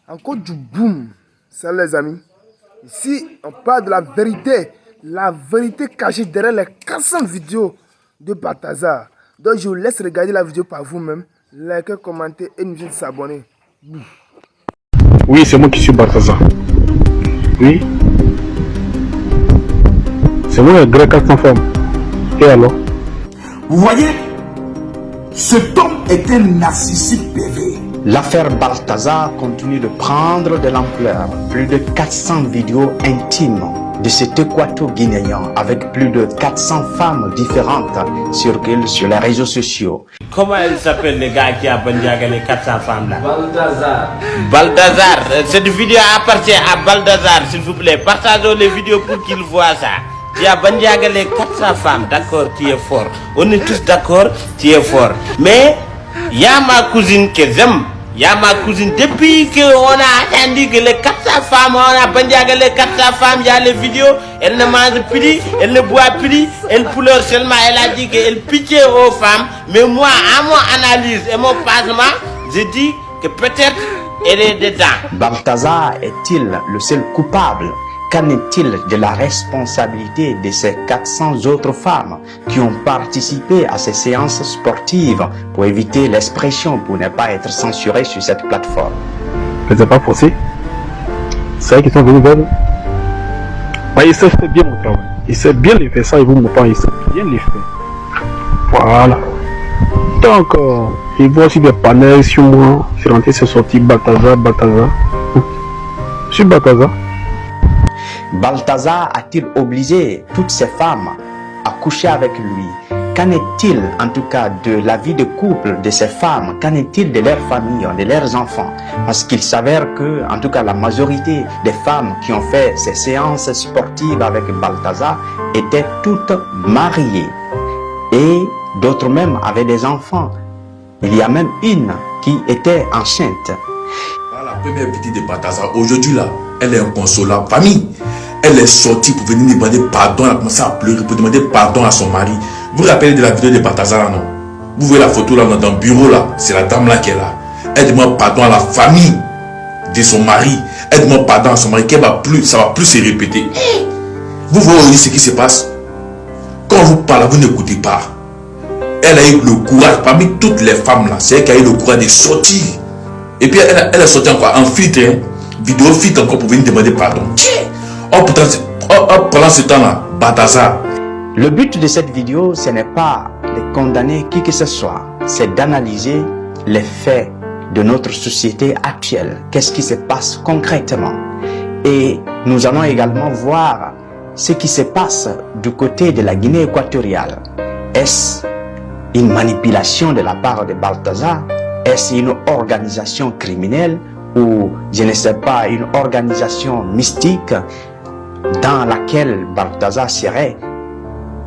Encore du boom. Salut les amis. Ici, on parle de la vérité cachée derrière les 400 vidéos de Balthazar. Donc je vous laisse regarder la vidéo par vous-même, liker, commenter et nous s'abonner. Oui, c'est moi qui suis Balthazar. Oui. C'est moi le grec 400 femmes. Et alors? Vous voyez, cet homme est un narcissique pervers. L'affaire Balthazar continue de prendre de l'ampleur. Plus de 400 vidéos intimes de cet équato-guinéen avec plus de 400 femmes différentes circulent sur les réseaux sociaux. Comment il s'appelle le gars qui a bandiaga les 400 femmes là? Balthazar. Balthazar. Cette vidéo appartient à Balthazar, s'il vous plaît. Partageons les vidéos pour qu'il voit ça. Tu as bandiaga les 400 femmes, d'accord, tu es fort. On est tous d'accord, tu es fort. Mais il y a ma cousine que j'aime. Il y a ma cousine, depuis qu'on a attendu que les 400 femmes, on a bandiaga les 400 femmes, il y a les vidéos, elle ne mange plus, elle ne boit plus, elle pleure seulement, elle a dit qu'elle pitié aux femmes. Mais moi, à mon analyse et mon passement, je dis que peut-être elle est dedans. Balthazar est-il le seul coupable? Qu'en est-il de la responsabilité de ces 400 autres femmes qui ont participé à ces séances sportives pour éviter l'expression, pour ne pas être censurées sur cette plateforme? Mais c'est pas forcé. C'est vrai qu'ils sont venus vers nous. Il sait faire bien mon travail. Il sait bien les faire ça, il vous montre pas, il sait bien les faire. Voilà. Donc, il voit aussi des panels sur moi. Je suis rentré, c'est sorti Balthazar. Je suis Balthazar. Balthazar a-t-il obligé toutes ces femmes à coucher avec lui? Qu'en est-il en tout cas de la vie de couple de ces femmes? Qu'en est-il de leurs familles, de leurs enfants? Parce qu'il s'avère que, en tout cas, la majorité des femmes qui ont fait ces séances sportives avec Balthazar étaient toutes mariées. Et d'autres même avaient des enfants. Il y a même une qui était enceinte. La première petite de Balthazar, aujourd'hui là, elle est inconsolable. Famille, elle est sortie pour venir demander pardon. Elle a commencé à pleurer pour demander pardon à son mari. Vous vous rappelez de la vidéo de Balthazar là, non? Vous voyez la photo là dans le bureau là, c'est la dame là qui est là. Elle demande pardon à la famille de son mari. Elle demande pardon à son mari, ça va plus se répéter. Vous voyez ce qui se passe? Quand vous parlez, vous n'écoutez pas. Elle a eu le courage, parmi toutes les femmes là, c'est elle qui a eu le courage de sortir. Et puis elle est sortie encore en filtre, vidéo filtre encore pour venir demander pardon. Pendant ce temps-là, Balthazar. Le but de cette vidéo, ce n'est pas de condamner qui que ce soit, c'est d'analyser les faits de notre société actuelle. Qu'est-ce qui se passe concrètement? Et nous allons également voir ce qui se passe du côté de la Guinée équatoriale. Est-ce une manipulation de la part de Balthazar? Est-ce une organisation criminelle ou, je ne sais pas, une organisation mystique dans laquelle Balthazar serait?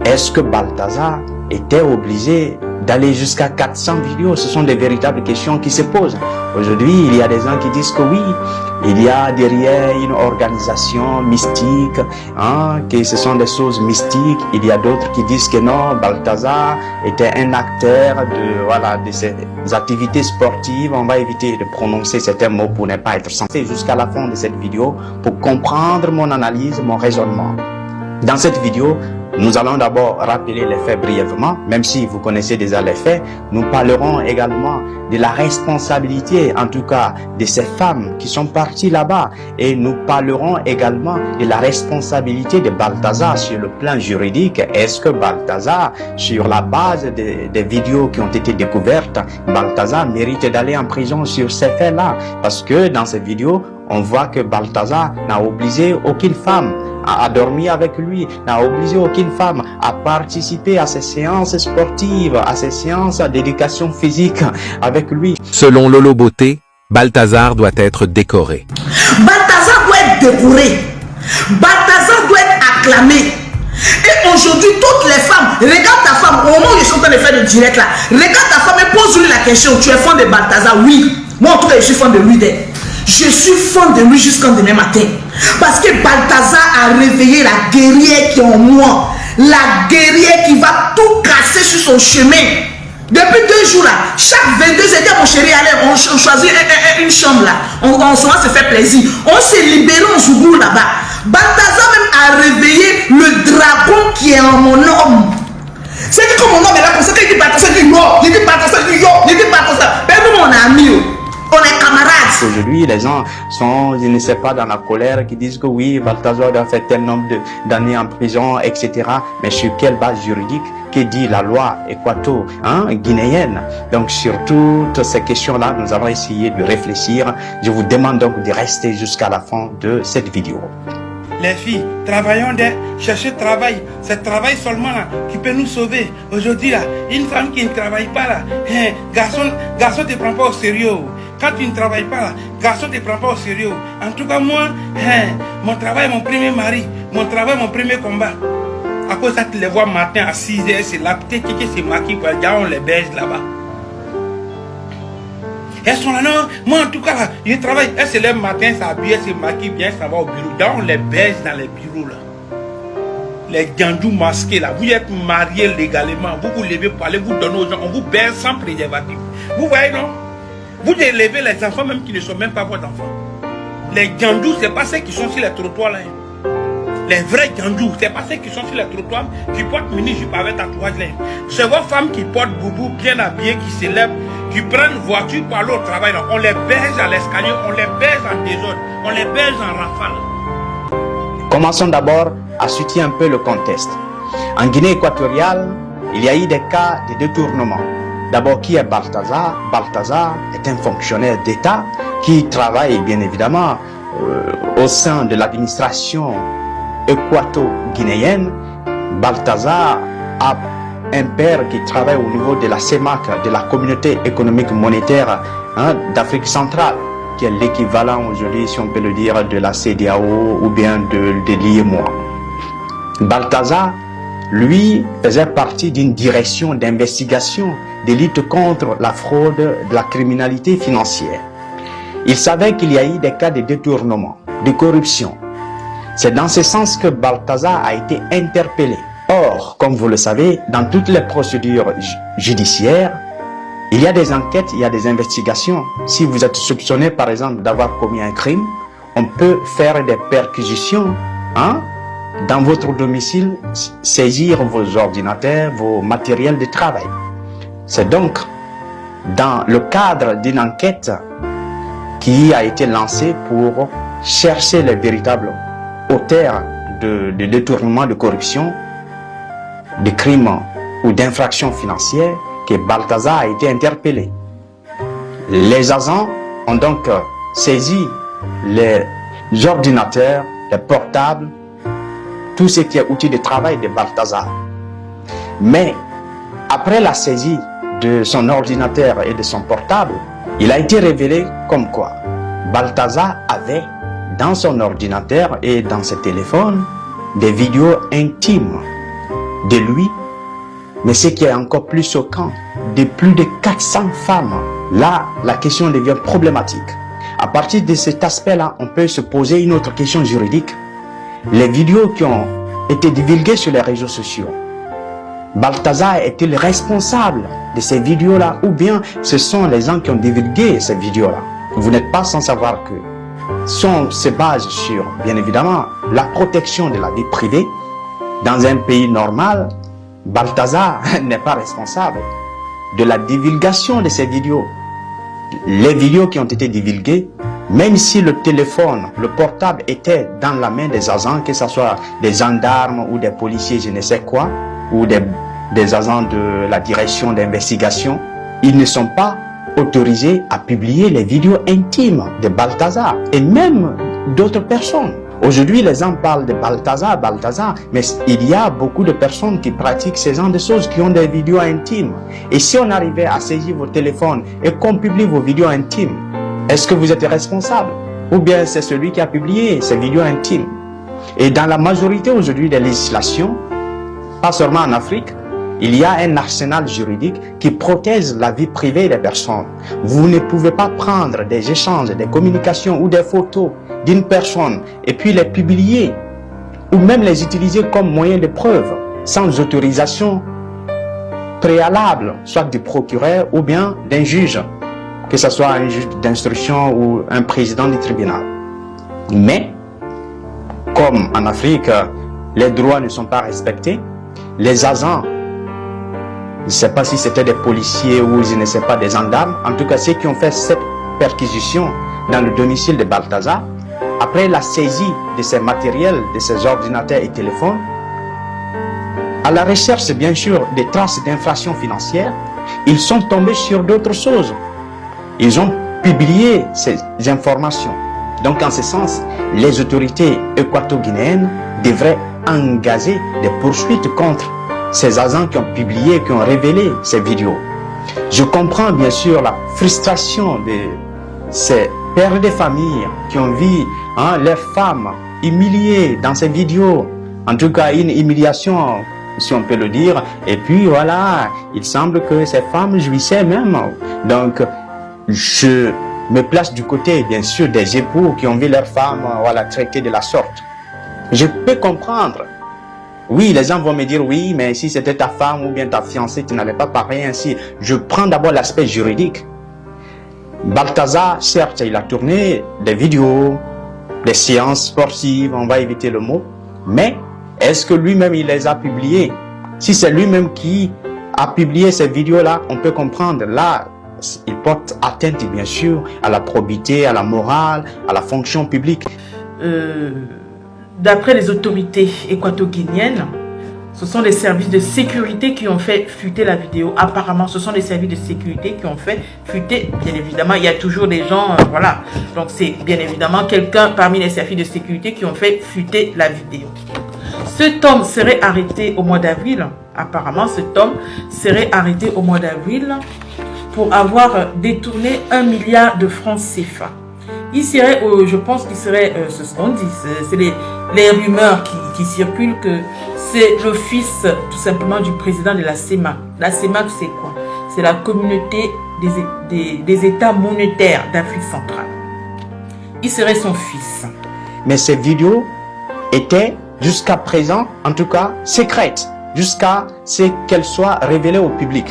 Est-ce que Balthazar était obligé d'aller jusqu'à 400 vidéos? Ce sont des véritables questions qui se posent. Aujourd'hui, il y a des gens qui disent que oui, il y a derrière une organisation mystique, que ce sont des choses mystiques. Il y a d'autres qui disent que non, Balthazar était un acteur de ces activités sportives. On va éviter de prononcer certains mots pour ne pas être censé jusqu'à la fin de cette vidéo pour comprendre mon analyse, mon raisonnement. Dans cette vidéo, nous allons d'abord rappeler les faits brièvement, même si vous connaissez déjà les faits. Nous parlerons également de la responsabilité, en tout cas, de ces femmes qui sont parties là-bas. Et nous parlerons également de la responsabilité de Balthazar sur le plan juridique. Est-ce que Balthazar, sur la base des vidéos qui ont été découvertes, Balthazar mérite d'aller en prison sur ces faits-là? Parce que dans ces vidéos, on voit que Balthazar n'a obligé aucune femme à dormir avec lui, n'a obligé aucune femme à participer à ces séances sportives, à ces séances d'éducation physique avec lui. Selon Lolo Beauté, Balthazar doit être décoré. Balthazar doit être décoré. Balthazar doit être acclamé. Et aujourd'hui, toutes les femmes, regarde ta femme, au moment où je suis en train de faire le direct là, regarde ta femme et pose-lui la question, tu es fan de Balthazar? Oui. Moi en tout cas, je suis fan de lui. Je suis fan de lui jusqu'en demain matin. Parce que Balthazar a réveillé la guerrière qui est en moi. La guerrière qui va tout casser sur son chemin. Depuis 2 jours là, chaque 22 heures, mon chéri, allez, on choisit une chambre là. On va se faire plaisir. On s'est libéré en Zougou là-bas. Balthazar même a réveillé le dragon qui est en mon homme. C'est que comme mon homme est là, pour ça qu'il dit Balthazar, il dit non, il dit Balthazar, il dit yo, il dit Balthazar. Mais nous, on est amis. On est camarades. Aujourd'hui, les gens sont, je ne sais pas, dans la colère, qui disent que oui, Balthazar a fait tel nombre d'années en prison, etc. Mais sur quelle base juridique? Que dit la loi guinéenne? Donc sur toutes ces questions-là, nous avons essayé de réfléchir. Je vous demande donc de rester jusqu'à la fin de cette vidéo. Les filles, travaillons chercher travail. C'est le travail seulement là qui peut nous sauver. Aujourd'hui là, une femme qui ne travaille pas là, garçon ne te prend pas au sérieux. Quand tu ne travailles pas là, garçon ne te prend pas au sérieux. En tout cas moi, mon travail, mon premier mari, mon travail, mon premier combat. À cause de ça, tu les vois matin à 6 h, c'est là, peut-être que c'est maquillé, on les baise là-bas. Elles sont là, non, moi en tout cas là, je travaille, elles se lèvent matin, s'habillent, elles se maquillent bien, ça va au bureau. Là, on les baise dans les bureaux là. Les gandous masqués là, vous êtes mariés légalement, vous vous levez pour aller vous donner aux gens, on vous baise sans préservatif. Vous voyez non? Vous élevez les enfants même qui ne sont même pas vos enfants. Les gandous, c'est pas ceux qui sont sur les trottoirs là. Les vrais gandous, c'est pas ceux qui sont sur les trottoirs, qui portent mini-jupe avec tatouage là. C'est vos femmes qui portent boubou bien habillées, qui se lèvent, qui prennent voiture pour aller au travail. On les baise à l'escalier, on les baise en désordre, on les baise en rafale. Commençons d'abord à situer un peu le contexte. En Guinée équatoriale, il y a eu des cas de détournement. D'abord, qui est Balthazar? Balthazar est un fonctionnaire d'État qui travaille bien évidemment au sein de l'administration équato-guinéenne. Balthazar a un père qui travaille au niveau de la CEMAC, de la Communauté économique monétaire d'Afrique centrale, qui est l'équivalent aujourd'hui, si on peut le dire, de la CEDEAO ou bien de l'IMOA. Balthazar, lui, faisait partie d'une direction d'investigation de lutte contre la fraude, de la criminalité financière. Il savait qu'il y a eu des cas de détournement, de corruption. C'est dans ce sens que Balthazar a été interpellé. Or, comme vous le savez, dans toutes les procédures judiciaires, il y a des enquêtes, il y a des investigations. Si vous êtes soupçonné, par exemple, d'avoir commis un crime, on peut faire des perquisitions dans votre domicile, saisir vos ordinateurs, vos matériels de travail. C'est donc dans le cadre d'une enquête qui a été lancée pour chercher les véritables auteurs de détournement, de corruption, de crimes ou d'infractions financières, que Balthazar a été interpellé. Les agents ont donc saisi les ordinateurs, les portables, tout ce qui est outil de travail de Balthazar. Mais après la saisie de son ordinateur et de son portable, il a été révélé comme quoi Balthazar avait dans son ordinateur et dans ses téléphones des vidéos intimes de lui, mais ce qui est encore plus choquant, de plus de 400 femmes. Là, la question devient problématique. À partir de cet aspect-là, on peut se poser une autre question juridique. Les vidéos qui ont été divulguées sur les réseaux sociaux, Balthazar est-il responsable de ces vidéos-là, ou bien ce sont les gens qui ont divulgué ces vidéos-là? Vous n'êtes pas sans savoir que si on se base sur, bien évidemment, la protection de la vie privée, dans un pays normal, Balthazar n'est pas responsable de la divulgation de ces vidéos. Les vidéos qui ont été divulguées, même si le téléphone, le portable était dans la main des agents, que ce soit des gendarmes ou des policiers, je ne sais quoi, ou des agents de la direction d'investigation, ils ne sont pas autorisés à publier les vidéos intimes de Balthazar et même d'autres personnes. Aujourd'hui, les gens parlent de Balthazar, mais il y a beaucoup de personnes qui pratiquent ce genre de choses, qui ont des vidéos intimes. Et si on arrivait à saisir vos téléphones et qu'on publie vos vidéos intimes, est-ce que vous êtes responsable? Ou bien c'est celui qui a publié ces vidéos intimes? Et dans la majorité aujourd'hui des législations, pas seulement en Afrique, il y a un arsenal juridique qui protège la vie privée des personnes. Vous ne pouvez pas prendre des échanges, des communications ou des photos d'une personne et puis les publier ou même les utiliser comme moyen de preuve sans autorisation préalable, soit du procureur ou bien d'un juge, que ce soit un juge d'instruction ou un président du tribunal. Mais, comme en Afrique, les droits ne sont pas respectés, les agents, je ne sais pas si c'était des policiers ou je ne sais pas des gendarmes, en tout cas ceux qui ont fait cette perquisition dans le domicile de Balthazar, après la saisie de ses matériels, de ses ordinateurs et téléphones, à la recherche bien sûr des traces d'infractions financières, ils sont tombés sur d'autres choses. Ils ont publié ces informations. Donc en ce sens, les autorités équato-guinéennes devraient engager des poursuites contre ces agents qui ont publié, qui ont révélé ces vidéos. Je comprends bien sûr la frustration de ces pères de famille qui ont vu leurs femmes humiliées dans ces vidéos. En tout cas, une humiliation, si on peut le dire. Et puis voilà, il semble que ces femmes jouissaient même. Donc, je me place du côté, bien sûr, des époux qui ont vu leurs femmes traitées de la sorte. Je peux comprendre. Oui, les gens vont me dire, oui, mais si c'était ta femme ou bien ta fiancée, tu n'allais pas parler ainsi. Je prends d'abord l'aspect juridique. Balthazar, certes, il a tourné des vidéos, des séances sportives, on va éviter le mot, mais est-ce que lui-même il les a publiées? Si c'est lui-même qui a publié ces vidéos-là, on peut comprendre. Là, il porte atteinte, bien sûr, à la probité, à la morale, à la fonction publique. D'après les autorités équato-guinéennes, ce sont les services de sécurité qui ont fait fuiter la vidéo. Apparemment, ce sont les services de sécurité qui ont fait fuiter. Bien évidemment, il y a toujours des gens, voilà. Donc, c'est bien évidemment quelqu'un parmi les services de sécurité qui ont fait fuiter la vidéo. Cet homme serait arrêté au mois d'avril. Apparemment, cet homme serait arrêté au mois d'avril pour avoir détourné 1 milliard de francs CFA. Il serait, je pense qu'il serait, ce qu'on dit, c'est les rumeurs qui circulent que c'est le fils tout simplement du président de la CEMAC. La CEMAC, c'est quoi? C'est la communauté des États monétaires d'Afrique centrale. Il serait son fils. Mais ces vidéos étaient jusqu'à présent, en tout cas, secrètes, jusqu'à ce qu'elles soient révélées au public.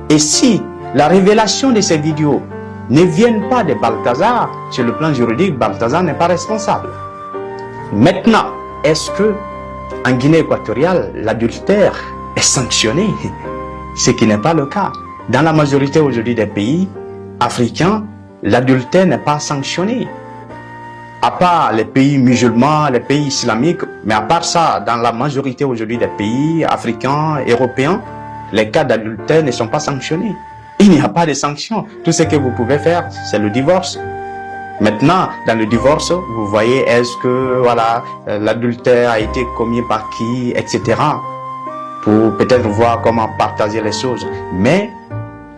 Et si la révélation de ces vidéos ne viennent pas de Balthazar, sur le plan juridique, Balthazar n'est pas responsable. Maintenant, est-ce que en Guinée équatoriale, l'adultère est sanctionné? Ce qui n'est pas le cas. Dans la majorité aujourd'hui des pays africains, l'adultère n'est pas sanctionné. À part les pays musulmans, les pays islamiques, mais à part ça, dans la majorité aujourd'hui des pays africains, européens, les cas d'adultère ne sont pas sanctionnés. Il n'y a pas de sanctions. Tout ce que vous pouvez faire, c'est le divorce. Maintenant, dans le divorce, vous voyez, est-ce que l'adultère a été commis par qui, etc. Pour peut-être voir comment partager les choses. Mais,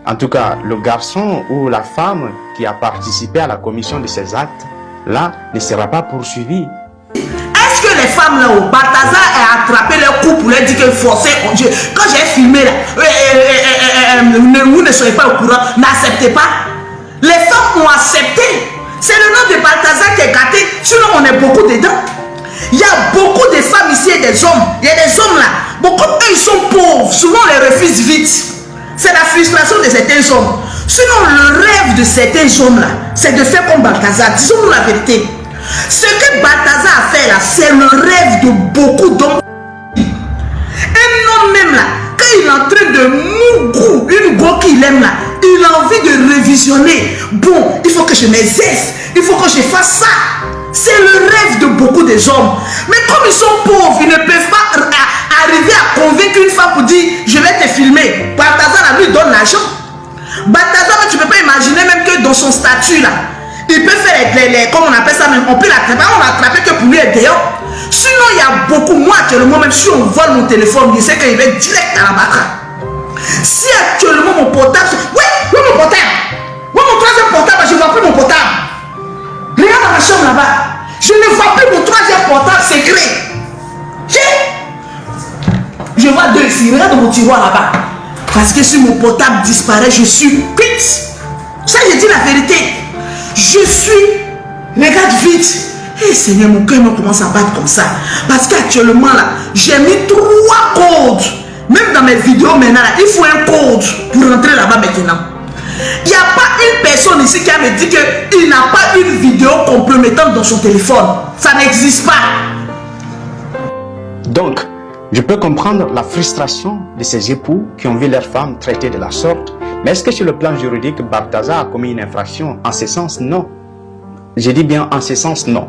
en tout cas, le garçon ou la femme qui a participé à la commission de ces actes-là ne sera pas poursuivi. Est-ce que les femmes là où Balthazar a attrapé leur cou pour leur dire que forcé en Dieu? Quand j'ai filmé là, vous ne soyez pas au courant, n'acceptez pas. Les femmes ont accepté. C'est le nom de Balthazar qui est gâté. Sinon on est beaucoup dedans. Il y a beaucoup de femmes ici et des hommes. Il y a des hommes là. Beaucoup eux ils sont pauvres. Souvent on les refuse vite. C'est la frustration de certains hommes. Sinon le rêve de certains hommes là, c'est de faire comme Balthazar. Disons-nous la vérité. Ce que Balthazar a fait là, c'est le rêve de beaucoup d'hommes. Un homme même là, quand il est en train de mougou, une go qu'il aime là, il a envie de révisionner. Bon, il faut que je m'exerce, il faut que je fasse ça. C'est le rêve de beaucoup des hommes. Mais comme ils sont pauvres, ils ne peuvent pas arriver à convaincre une femme pour dire je vais te filmer. Balthazar lui donne l'argent. Balthazar, tu ne peux pas imaginer même que dans son statut là, il peut faire les comme on appelle ça même, on peut l'attraper, on l'attraper que pour lui être dehors. Sinon, il y a beaucoup, moi actuellement, même si on vole mon téléphone, il sait qu'il va être direct à la matraque. Si actuellement mon portable, oui, mon portable, oui, mon troisième portable, je ne vois plus mon portable. Regarde dans ma chambre là-bas, je ne vois plus mon troisième portable secret. Je vois deux ici, regarde dans mon tiroir là-bas. Parce que si mon portable disparaît, je suis quitte. Ça, je dis la vérité. Je suis, regarde vite. Eh Seigneur, mon cœur me commence à battre comme ça. Parce qu'actuellement là, j'ai mis 3 codes. Même dans mes vidéos maintenant, là, il faut un code pour rentrer là-bas maintenant. Il n'y a pas une personne ici qui a me dit qu'il n'a pas une vidéo compromettante dans son téléphone. Ça n'existe pas. Donc, je peux comprendre la frustration de ces époux qui ont vu leur femme traitée de la sorte. Mais est-ce que sur le plan juridique, Balthazar a commis une infraction? En ce sens, non. Je dis bien en ce sens, non.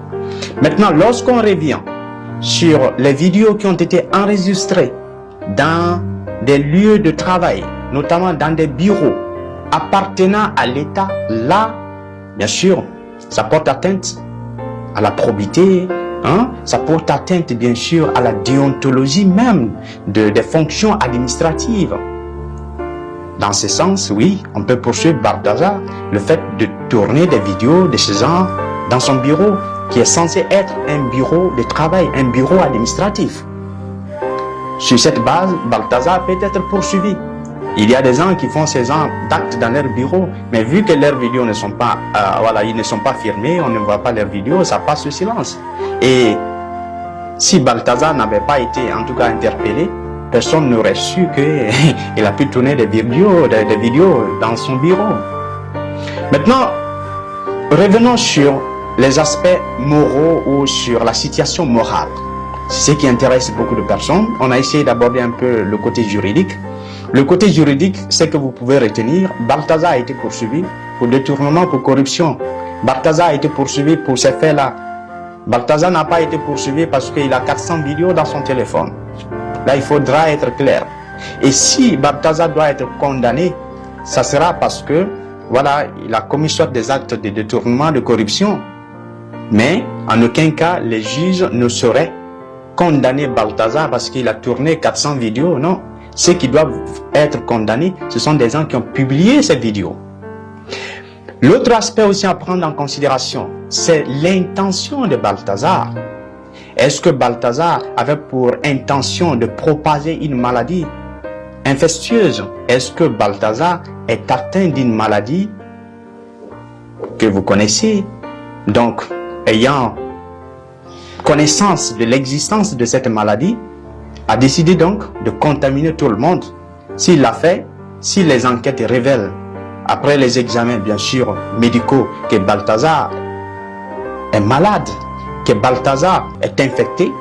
Maintenant, lorsqu'on revient sur les vidéos qui ont été enregistrées dans des lieux de travail, notamment dans des bureaux appartenant à l'État, là, bien sûr, ça porte atteinte à la probité, hein? Ça porte atteinte, bien sûr, à la déontologie même des fonctions administratives. Dans ce sens, oui, on peut poursuivre Balthazar le fait de tourner des vidéos de ce genre dans son bureau, qui est censé être un bureau de travail, un bureau administratif. Sur cette base, Balthazar peut être poursuivi. Il y a des gens qui font ces genres d'actes dans leur bureau, mais vu que leurs vidéos ne sont pas, ils ne sont pas filmés, on ne voit pas leurs vidéos, ça passe sous silence. Et si Balthazar n'avait pas été, en tout cas, interpellé, personne n'aurait su qu'il a pu tourner des vidéos dans son bureau. Maintenant, revenons sur les aspects moraux ou sur la situation morale. C'est ce qui intéresse beaucoup de personnes. On a essayé d'aborder un peu le côté juridique. Le côté juridique, c'est que vous pouvez retenir, Balthazar a été poursuivi pour détournement, pour corruption. Balthazar a été poursuivi pour ces faits-là. Balthazar n'a pas été poursuivi parce qu'il a 400 vidéos dans son téléphone. Là, il faudra être clair. Et si Balthazar doit être condamné, ça sera parce que, voilà, il a commis soit des actes de détournement, de corruption. Mais, en aucun cas, les juges ne sauraient condamner Balthazar parce qu'il a tourné 400 vidéos, non. Ceux qui doivent être condamnés, ce sont des gens qui ont publié ces vidéos. L'autre aspect aussi à prendre en considération, c'est l'intention de Balthazar. Est-ce que Balthazar avait pour intention de propager une maladie infectieuse? Est-ce que Balthazar est atteint d'une maladie que vous connaissez? Donc, ayant connaissance de l'existence de cette maladie, a décidé donc de contaminer tout le monde. S'il l'a fait, si les enquêtes révèlent, après les examens bien sûr médicaux, que Balthazar est malade, que Balthazar est infecté,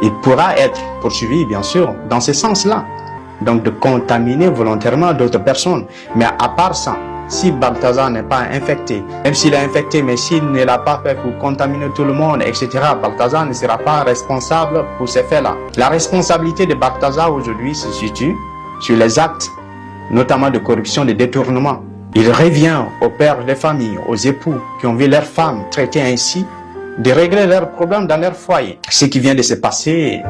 il pourra être poursuivi bien sûr dans ce sens-là. Donc de contaminer volontairement d'autres personnes. Mais à part ça, si Balthazar n'est pas infecté, même s'il est infecté, mais s'il ne l'a pas fait pour contaminer tout le monde, etc., Balthazar ne sera pas responsable pour ces faits-là. La responsabilité de Balthazar aujourd'hui se situe sur les actes, notamment de corruption, de détournement. Il revient aux pères de famille, aux époux qui ont vu leurs femmes traitées ainsi, de régler leurs problèmes dans leur foyer. Ce qui vient de se passer,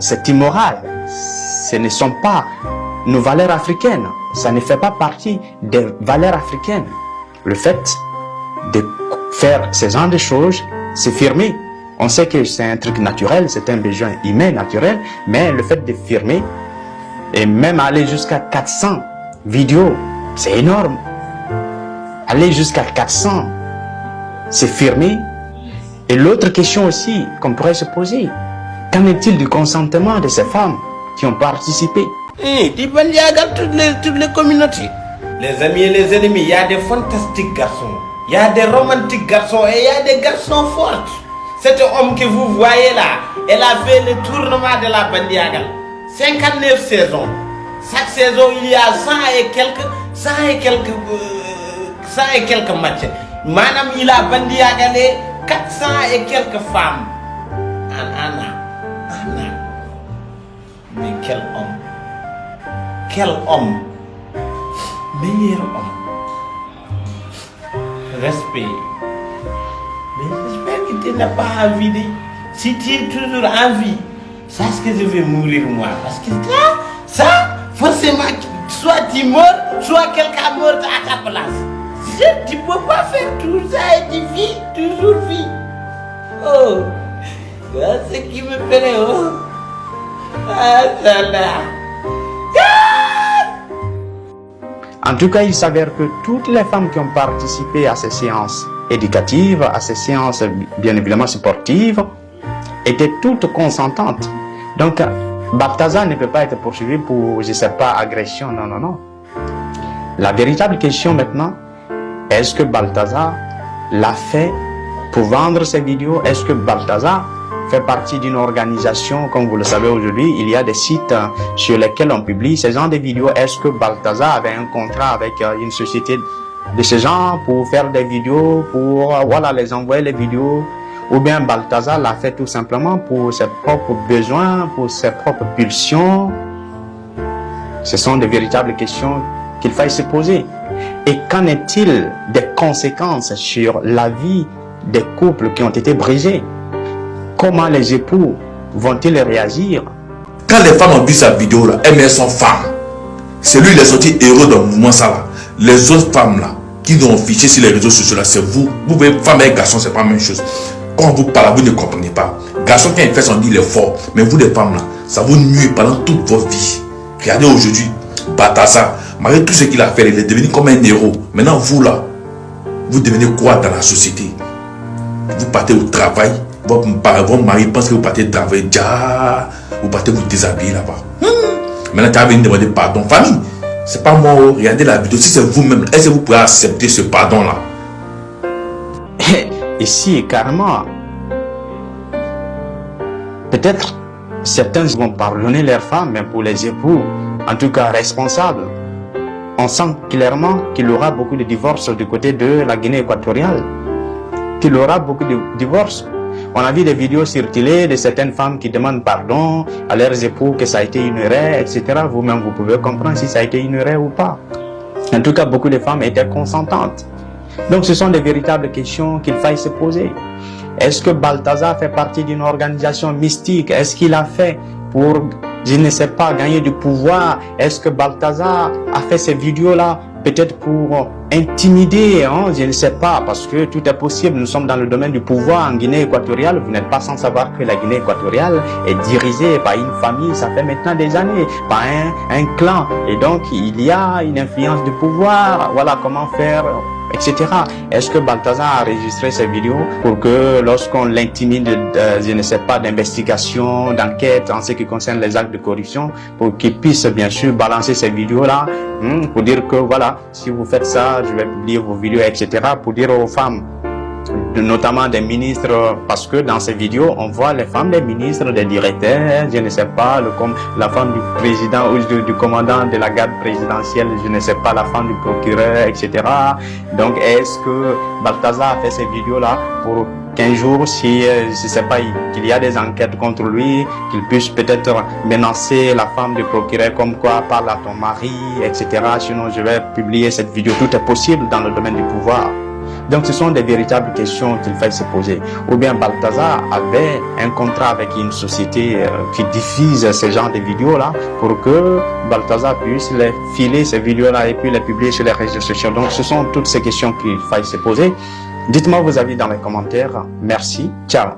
c'est immoral. Ce ne sont pas nos valeurs africaines. Ça ne fait pas partie des valeurs africaines. Le fait de faire ce genre de choses, c'est firmer. On sait que c'est un truc naturel, c'est un besoin humain naturel, mais le fait de firmer et même aller jusqu'à 400 vidéos, c'est énorme. Aller jusqu'à 400, c'est firmer. Et l'autre question aussi qu'on pourrait se poser, qu'en est-il du consentement de ces femmes qui ont participé? Toutes les communautés. Les amis et les ennemis, il y a des fantastiques garçons, il y a des romantiques garçons et il y a des garçons forts. Cet homme que vous voyez là, elle a fait le tournement de la Bandiagal. 59 saisons. Chaque saison, il y a 100 et quelques matchs. Madame, il a Bandiagalé 400 et quelques femmes. Anna. Mais quel homme. Quel homme. Meilleur homme. Respect. Mais j'espère que tu n'as pas envie de... Si tu es toujours en vie, sache que je vais mourir moi. Parce que ça, forcément, soit tu meurs, soit quelqu'un meurt à ta place. Tu ne peux pas faire tout ça et tu vis, toujours vie. Oh, voilà ce qui me plaît, oh. Ah, ça là. En tout cas, il s'avère que toutes les femmes qui ont participé à ces séances éducatives, à ces séances bien évidemment sportives, étaient toutes consentantes. Donc, Balthazar ne peut pas être poursuivi pour, je ne sais pas, agression. Non, non, non. La véritable question maintenant, est-ce que Balthazar l'a fait pour vendre ses vidéos? Est-ce que Balthazar fait partie d'une organisation? Comme vous le savez aujourd'hui, il y a des sites sur lesquels on publie ce genre de vidéos. Est-ce que Balthazar avait un contrat avec une société de ce genre pour faire des vidéos, pour voilà, les envoyer les vidéos? Ou bien Balthazar l'a fait tout simplement pour ses propres besoins, pour ses propres pulsions? Ce sont de véritables questions qu'il faille se poser. Et qu'en est-il des conséquences sur la vie des couples qui ont été brisés? Comment les époux vont-ils réagir? Quand les femmes ont vu sa vidéo là, elles sont femmes. C'est lui, il est sorti héros dans le mouvement ça là. Les autres femmes là, qui l'ont fiché sur les réseaux sociaux là, c'est vous. Vous voyez, femme et garçon, c'est pas la même chose. Quand on vous parle, vous ne comprenez pas. Garçon, quand il fait son dit, il est fort. Mais vous les femmes là, ça vous nuit pendant toute votre vie. Regardez aujourd'hui, Balthazar, malgré tout ce qu'il a fait, il est devenu comme un héros. Maintenant, vous là, vous devenez quoi dans la société? Vous partez au travail, votre mari pense que vous partez travailler, déjà, vous partez vous déshabiller là-bas. Maintenant, tu as venu demander pardon. Famille, c'est pas moi, regardez la vidéo. Si c'est vous-même, est-ce que vous pouvez accepter ce pardon-là? Ici, carrément, peut-être certains vont pardonner leurs femmes, mais pour les époux, en tout cas responsables, on sent clairement qu'il y aura beaucoup de divorces du côté de la Guinée équatoriale. Qu'il y aura beaucoup de divorces. On a vu des vidéos circuler de certaines femmes qui demandent pardon à leurs époux, que ça a été une erreur, etc. Vous-même, vous pouvez comprendre si ça a été une erreur ou pas. En tout cas, beaucoup de femmes étaient consentantes. Donc, ce sont des véritables questions qu'il faille se poser. Est-ce que Balthazar fait partie d'une organisation mystique? Est-ce qu'il a fait pour, je ne sais pas, gagner du pouvoir? Est-ce que Balthazar a fait ces vidéos-là peut-être pour intimider, hein? Je ne sais pas, parce que tout est possible. Nous sommes dans le domaine du pouvoir en Guinée équatoriale. Vous n'êtes pas sans savoir que la Guinée équatoriale est dirigée par une famille, ça fait maintenant des années, par un clan. Et donc, il y a une influence du pouvoir. Voilà comment faire, etc. Est-ce que Balthazar a enregistré ces vidéos pour que lorsqu'on l'intimide, je ne sais pas, d'investigation, d'enquête en ce qui concerne les actes de corruption, pour qu'il puisse bien sûr balancer ces vidéos-là, pour dire que voilà, si vous faites ça, je vais publier vos vidéos, etc. Pour dire aux femmes, notamment des ministres, parce que dans ces vidéos, on voit les femmes des ministres, des directeurs, je ne sais pas, la femme du président ou du commandant de la garde présidentielle, je ne sais pas, la femme du procureur, etc. Donc, est-ce que Balthazar a fait ces vidéos-là pour qu'un jour, si, je ne sais pas, qu'il y a des enquêtes contre lui, qu'il puisse peut-être menacer la femme du procureur comme quoi, parle à ton mari, etc. Sinon, je vais publier cette vidéo. Tout est possible dans le domaine du pouvoir. Donc, ce sont des véritables questions qu'il faut se poser. Ou bien Balthazar avait un contrat avec une société qui diffuse ce genre de vidéos-là pour que Balthazar puisse les filer ces vidéos-là et puis les publier sur les réseaux sociaux. Donc, ce sont toutes ces questions qu'il faut se poser. Dites-moi vos avis dans les commentaires. Merci. Ciao.